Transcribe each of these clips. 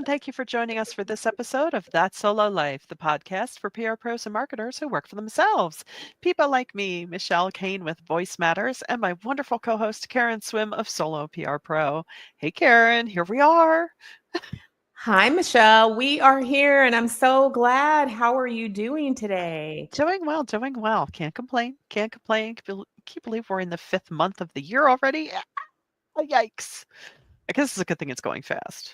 and thank you for joining us for this episode of That Solo Life, the podcast for PR pros and marketers who work for themselves. People like me, Michelle Kane with VoiceMatters, and my wonderful co-host Karen Swim of Solo PR Pro. Hey Karen, here we are. Hi, Michelle. We are here and I'm so glad. How are you doing today? Doing well, doing well. Can't complain, can't complain. Can you believe we're in the 5th month of the year already? Yikes. I guess it's a good thing it's going fast.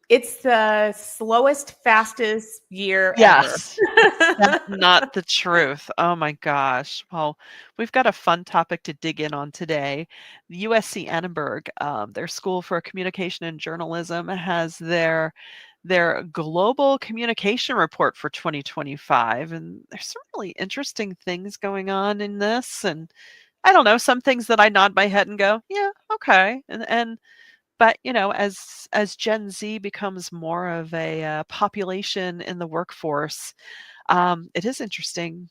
It's the slowest, fastest year Yes. ever. That's not the truth. Oh my gosh. Well, we've got a fun topic to dig in on today. The USC Annenberg, their School for Communication and Journalism, has their global communication report for 2025, and there's some really interesting things going on in this. And I don't know, some things that I nod my head and go, yeah, okay, and but as Gen Z becomes more of a population in the workforce, it is interesting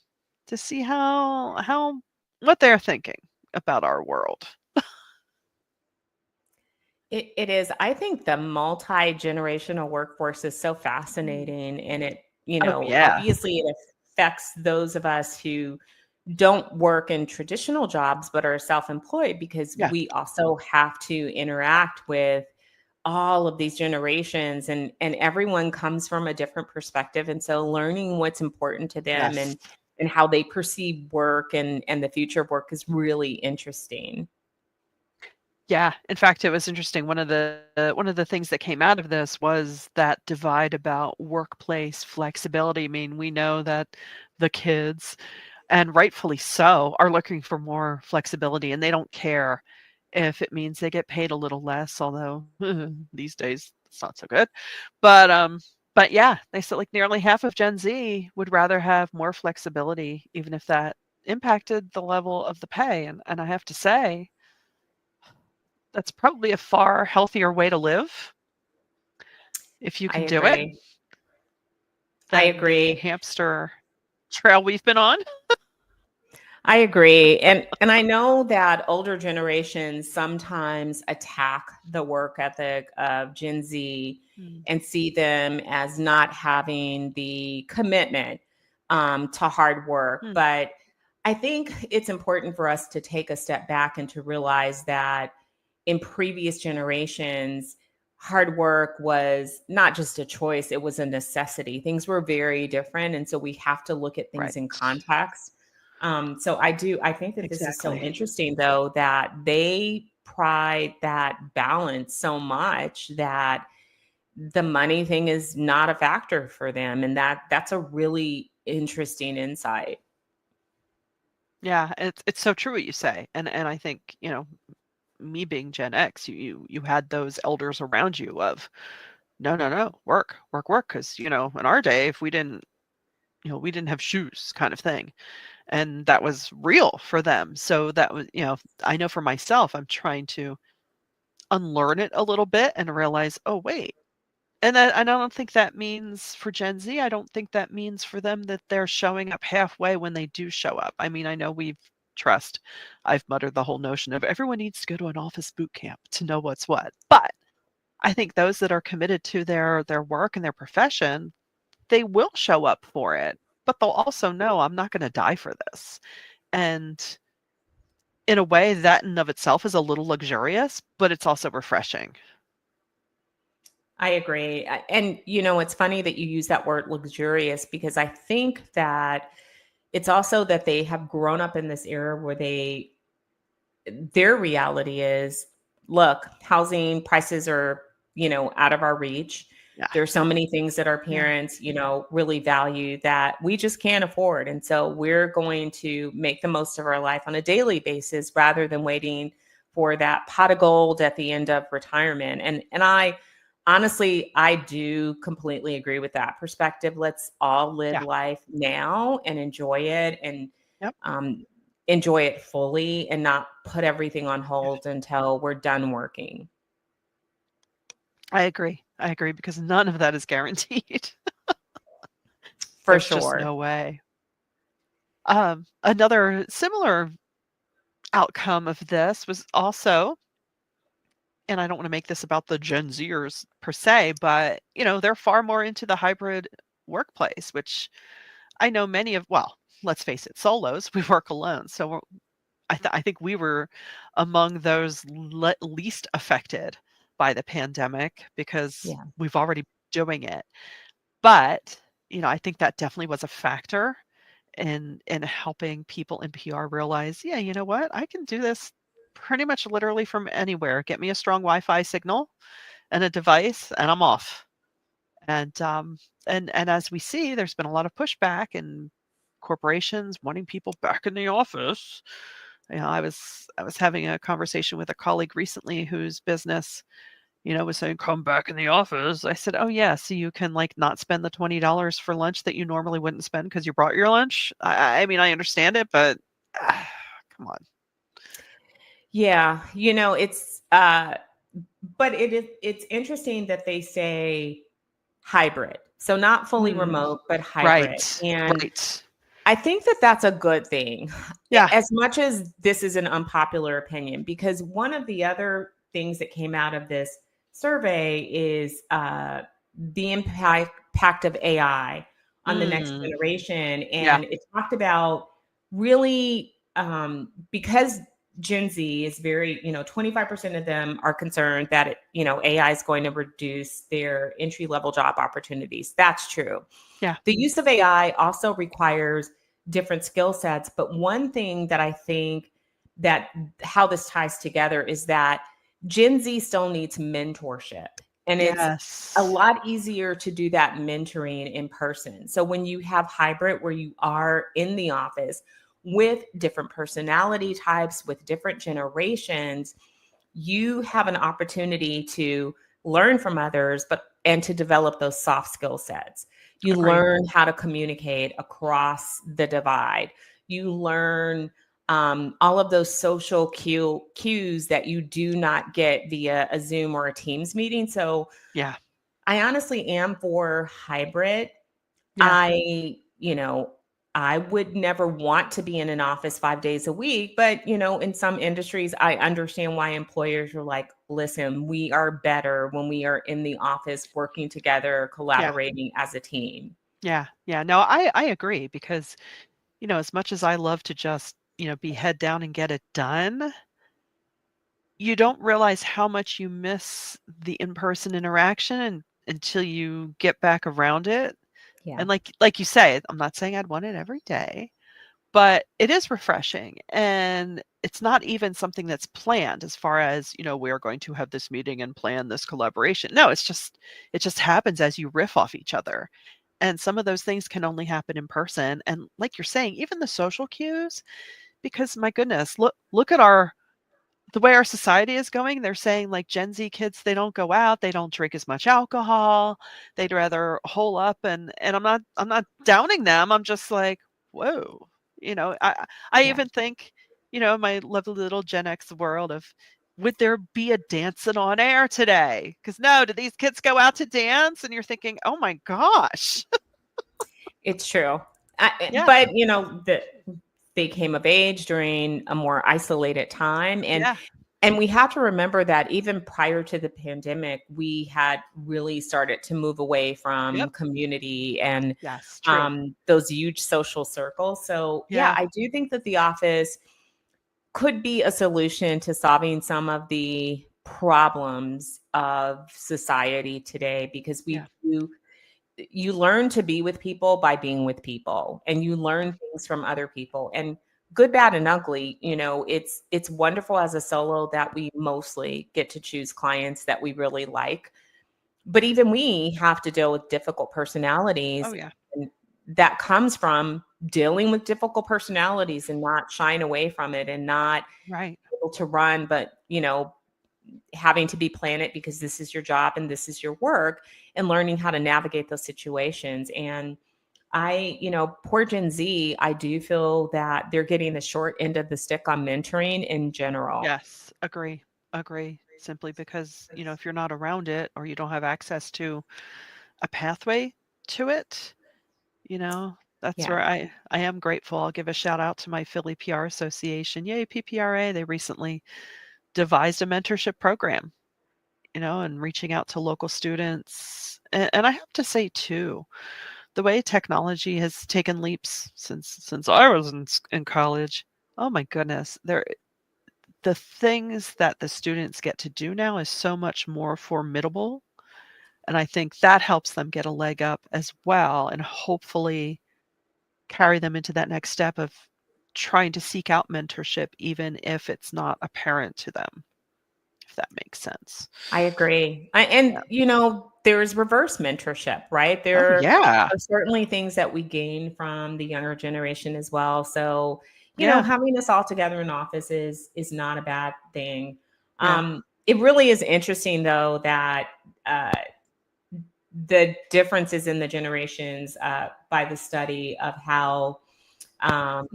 to see how what they're thinking about our world. It is. I think the multi-generational workforce is so fascinating and Oh yeah. obviously it affects those of us who don't work in traditional jobs but are self-employed because Yeah. we also have to interact with all of these generations and everyone comes from a different perspective, and so learning what's important to them Yes. and how they perceive work and the future of work is really interesting. Yeah. In fact, it was interesting. One of the things that came out of this was that divide about workplace flexibility. I mean, we know that the kids, and rightfully so, are looking for more flexibility, and they don't care if it means they get paid a little less, although these days it's not so good. But yeah, they said like nearly half of Gen Z would rather have more flexibility, even if that impacted the level of the pay. And I have to say, that's probably a far healthier way to live if you I can do it agree. I than the agree. hamster trail we've been on. I agree. And I know that older generations sometimes attack the work ethic of Gen Z Mm. and see them as not having the commitment to hard work. Mm. But I think it's important for us to take a step back and to realize that in previous generations, hard work was not just a choice, it was a necessity. Things were very different. And so we have to look at things Right. in context. I think that this is so Exactly. interesting though, that they pride that balance so much that the money thing is not a factor for them. And that's a really interesting insight. Yeah, it's so true what you say. And I think, me being Gen X, you had those elders around you of no, no, no, work, work, work. Because in our day, if we didn't have shoes, kind of thing, and that was real for them. So that was, I know for myself, I'm trying to unlearn it a little bit and realize, oh wait. And I don't think that means for Gen Z. I don't think that means for them that they're showing up halfway when they do show up. I mean, I know I've muttered the whole notion of everyone needs to go to an office boot camp to know what's what. But I think those that are committed to their work and their profession, they will show up for it. But they'll also know I'm not going to die for this. And in a way, that in of itself is a little luxurious, but it's also refreshing. I agree. And it's funny that you use that word luxurious because I think that it's also that they have grown up in this era where their reality is, look, housing prices are, out of our reach. Yeah. There's so many things that our Yeah. parents, really value that we just can't afford. And so we're going to make the most of our life on a daily basis rather than waiting for that pot of gold at the end of retirement. And I honestly, I do completely agree with that perspective. Let's all live Yeah. life now and enjoy it and Yep. um, enjoy it fully and not put everything on hold until we're done working. I agree. I agree because none of that is guaranteed. For There's just sure. no way. Another similar outcome of this was also and I don't want to make this about the Gen Zers per se, but they're far more into the hybrid workplace, which I know many of, well, let's face it, solos, we work alone. So I think we were among those least affected by the pandemic because Yeah. we've already been doing it. But, I think that definitely was a factor in helping people in PR realize, yeah, you know what? I can do this pretty much literally from anywhere. Get me a strong Wi-Fi signal and a device, and I'm off. And as we see, there's been a lot of pushback and corporations wanting people back in the office. I was having a conversation with a colleague recently whose business, was saying, "Come back in the office." I said, "Oh, yeah, so you can, like, not spend the $20 for lunch that you normally wouldn't spend because you brought your lunch?" I mean, I understand it, but, come on. Yeah, but it's interesting that they say hybrid. So not fully Mm, remote, but hybrid. right, And right. I think that that's a good thing, Yeah, as much as this is an unpopular opinion, because one of the other things that came out of this survey is the impact of AI on the next mm, generation. yeah, And it talked about really, because Gen Z is very, 25% of them are concerned that AI is going to reduce their entry level job opportunities. That's true. yeah, The use of AI also requires different skill sets. But one thing that I think that how this ties together is that Gen Z still needs mentorship. And it's a yes, lot easier to do that mentoring in person. So when you have hybrid where you are in the office with different personality types, with different generations, you have an opportunity to learn from others, but and to develop those soft skill sets. You agree. learn how to communicate across the divide. You learn all of those social cues that you do not get via a Zoom or a Teams meeting. So Yeah, I honestly am for hybrid. yeah, I would never want to be in an office 5 days a week, but in some industries, I understand why employers are like, listen, we are better when we are in the office working together, yeah, collaborating as a team. yeah, yeah. No, I agree because, as much as I love to just, be head down and get it done, you don't realize how much you miss the in-person interaction until you get back around it. Yeah. And like you say, I'm not saying I'd want it every day, but it is refreshing, and it's not even something that's planned as far as, we are going to have this meeting and plan this collaboration. No, it just happens as you riff off each other. And some of those things can only happen in person. And like you're saying, even the social cues, because my goodness, look at the way our society is going. They're saying, like, Gen Z kids, they don't go out, they don't drink as much alcohol, they'd rather hole up, and I'm not downing them. I'm just like, whoa. I Yeah. even think, my lovely little Gen X world of, would there be a dancing on air today? Because no, do these kids go out to dance? And you're thinking, oh my gosh. It's true. Yeah, But they came of age during a more isolated time, yeah, and we have to remember that even prior to the pandemic, we had really started to move away yep, from community and yes, true. those huge social circles. So, yeah, Yeah, I do think that the office could be a solution to solving some of the problems of society today, because yeah, you learn to be with people by being with people, and you learn things from other people, and good, bad, and ugly. It's wonderful as a solo that we mostly get to choose clients that we really like, but even we have to deal with difficult oh personalities, yeah, and that comes from dealing with difficult personalities and not shying away from it, and not right. able to run, but having to be planted because this is your job and this is your work, and learning how to navigate those situations. And poor Gen Z, I do feel that they're getting the short end of the stick on mentoring in general. Yes, agree, agree. Simply because, if you're not around it or you don't have access to a pathway to it, that's Yeah. where I am grateful. I'll give a shout out to my Philly PR Association. Yay, PPRA. They recently devised a mentorship program. and reaching out to local students. And I have to say too, the way technology has taken leaps since I was in college. Oh my goodness, the things that the students get to do now is so much more formidable, and I think that helps them get a leg up as well, and hopefully carry them into that next step of trying to seek out mentorship, even if it's not apparent to them, if that makes sense. I agree. Yeah. There's reverse mentorship, right? Oh, There yeah. are certainly things that we gain from the younger generation as well. So, Yeah. having us all together in office is not a bad thing. Yeah. It really is interesting though that uh, the differences in the generations by the study of um,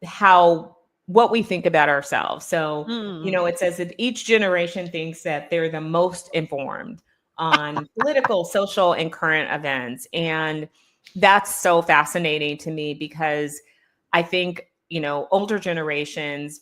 how what we think about ourselves. So, Mm. it says that each generation thinks that they're the most informed on political, social, and current events. And that's so fascinating to me because I think, older generations,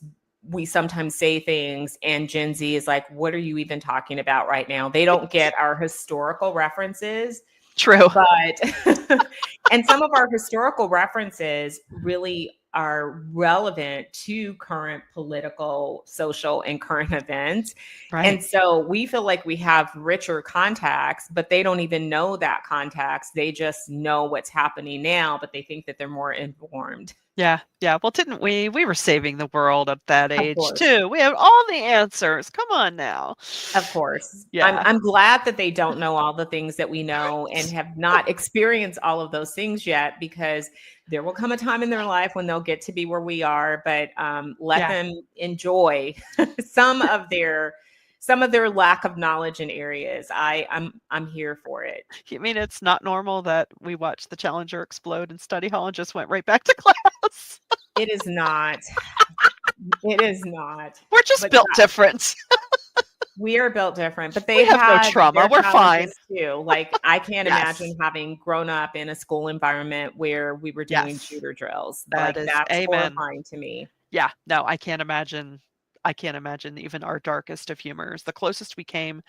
we sometimes say things and Gen Z is like, what are you even talking about right now? They don't get our historical references. True. But and some of our historical references really are relevant to current political, social, and current events. Right. And so we feel like we have richer contacts, but they don't even know that context. They just know what's happening now, but they think that they're more informed. Yeah. Yeah. Well, didn't we? We were saving the world at that Of age course. too. We have all the answers. Come on now. Of course. I'm Yeah. I'm glad that they don't know all the things that we know and have not experienced all of those things yet, because there will come a time in their life when they'll get to be where we are, but let Yeah. them enjoy some of their some of their lack of knowledge in areas. I'm here for it. You mean it's not normal that we watched the Challenger explode in study hall and just went right back to class? It is not. It is not. We're just But built different. we are built different, but We they've have no had trauma. their We're fine. challenges too. Like, I can't Yes. imagine having grown up in a school environment where we were doing Yes. shooter drills. That Like, is that's amen. horrifying to me. Yeah. No, I can't imagine even our darkest of humors. The closest we came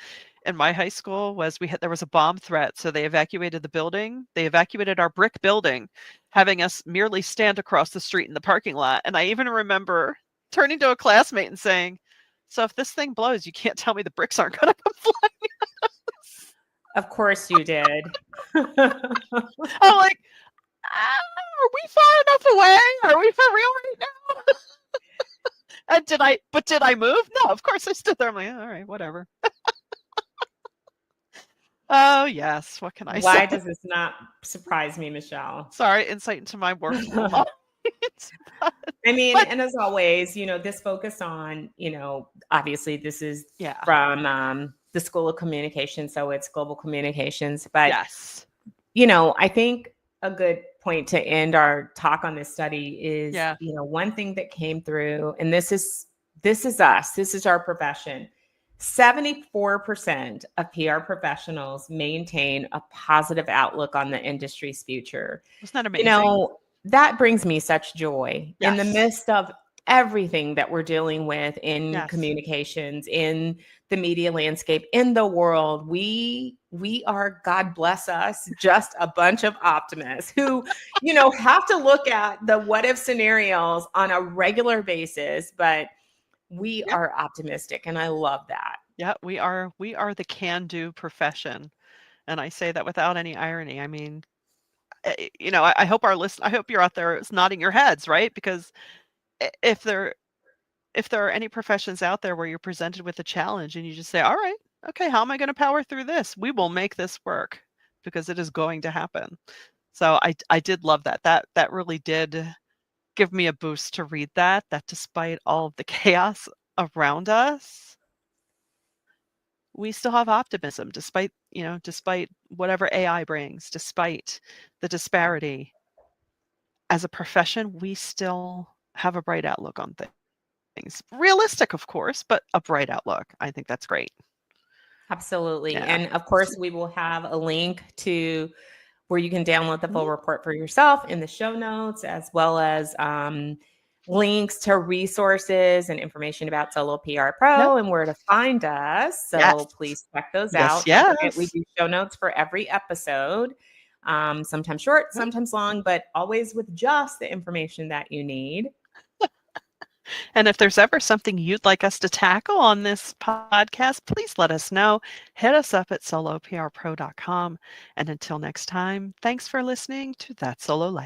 in my high school was there was a bomb threat, so they evacuated the building. They evacuated our brick building, having us merely stand across the street in the parking lot. And I even remember turning to a classmate and saying, "So if this thing blows, you can't tell me the bricks aren't going to come flying." Of course you did. I'm like, are we far enough away? Are we for real right now? And did I move? No, of course I stood there. I'm like, all right, whatever. Oh, yes. What can I say? Why does this not surprise me, Michelle? Sorry, insight into my workflow mind. I mean, But and as always, this focus on, obviously this is yeah, from the School of Communication, so it's global communications. But, yes. I think a good point to end our talk on this study is, Yeah. one thing that came through, and this is our profession. 74% of PR professionals maintain a positive outlook on the industry's future. Wasn't that amazing? That brings me such joy in the Yes. midst of everything that we're dealing with in Yes. communications, in the media landscape, in the world. We are, God bless us, just a bunch of optimists who, have to look at the what if scenarios on a regular basis, but we Yeah. are optimistic, and I love that. Yeah, we are the can-do profession. And I say that without any irony. I mean, I hope I hope you're out there nodding your heads, right? Because if there are any professions out there where you're presented with a challenge and you just say, all right, okay, how am I going to power through this? We will make this work because it is going to happen. So I did love that. That really did give me a boost to read that despite all of the chaos around us, we still have optimism despite whatever AI brings, despite the disparity. As a profession, we still have a bright outlook on things. Realistic, of course, but a bright outlook. I think that's great. Absolutely. Yeah. And of course, we will have a link to where you can download the full Mhm. report for yourself in the show notes, as well as links to resources and information about Solo PR Yep. Pro and where to find us. Yes. So please check those Yes, out. Don't forget, we yes. do show notes for every episode, sometimes short, Yep. sometimes long, but always with just the information that you need. And if there's ever something you'd like us to tackle on this podcast, please let us know. Hit us up at soloprpro.com. And until next time, thanks for listening to That Solo Life.